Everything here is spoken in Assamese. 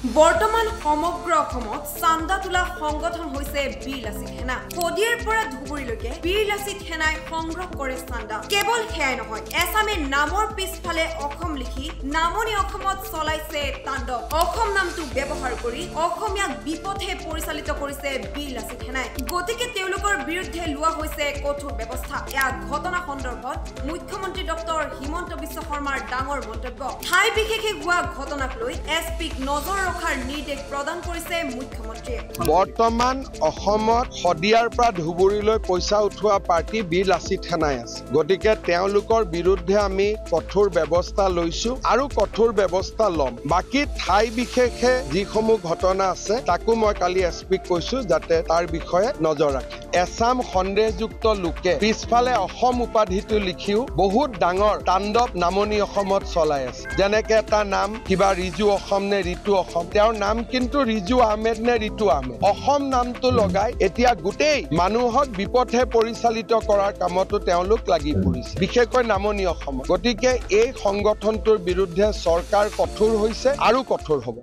বৰ্তমান সমগ্ৰ অসমত চান্দা তোলা সংগঠন হৈছে বীৰ লাচিত সেনা। কদিয়াৰ পৰা ধুবুৰীলৈকে বীৰ লাচিত সেনাই সংগ্ৰহ কৰে চান্দা। কেৱল সেয়াই নহয়, এছামে নামৰ পিছফালে অসম লিখি নামনি অসমত চলাইছে তাণ্ডৱ। অসম নামটো ব্যৱহাৰ কৰি অসমীয়াক বিপথে পৰিচালিত কৰিছে বীৰ লাচিত সেনাই। গতিকে তেওঁলোকৰ বিৰুদ্ধে লোৱা হৈছে কঠোৰ ব্যৱস্থা। এয়া ঘটনা সন্দৰ্ভত মুখ্যমন্ত্ৰী ডক্টৰ হিমন্ত বিশ্ব শৰ্মাৰ ডাঙৰ মন্তব্য। ঠাই বিশেষে হোৱা ঘটনাক লৈ এছপিক নজৰ ৰখাৰ নিৰ্দেশ প্ৰদান কৰিছে মুখ্যমন্ত্ৰীয়ে। বৰ্তমান অসমত শদিয়াৰ পৰা ধুবুৰীলৈ পইচা উঠোৱা পাৰ্টি বীৰ লাচিত সেনাই আছে। গতিকে তেওঁলোকৰ বিৰুদ্ধে আমি কঠোৰ ব্যৱস্থা লৈছো আৰু কঠোৰ ব্যৱস্থা ল'ম। বাকী ঠাই বিশেষে যিসমূহ ঘটনা আছে তাকো মই কালি এছপিক কৈছো যাতে তাৰ বিষয়ে নজৰ ৰাখে। এছাম সন্দেহযুক্ত লোকে পিছফালে অসম উপাধিটো লিখিও বহুত ডাঙৰ তাণ্ডৱ নামনি অসমত চলাই আছে। যেনেকে এটা নাম কিবা ৰিজু অসম নে ঋতু অসম, তেওঁৰ নাম কিন্তু ৰিজু আহমেদ নে ঋতু আহমেদ। অসম নামটো লগাই এতিয়া গোটেই মানুহক বিপথে পৰিচালিত কৰাৰ কামতো তেওঁলোক লাগি পৰিছে, বিশেষকৈ নামনি অসমত। গতিকে এই সংগঠনটোৰ বিৰুদ্ধে চৰকাৰ কঠোৰ হৈছে আৰু কঠোৰ হ'ব।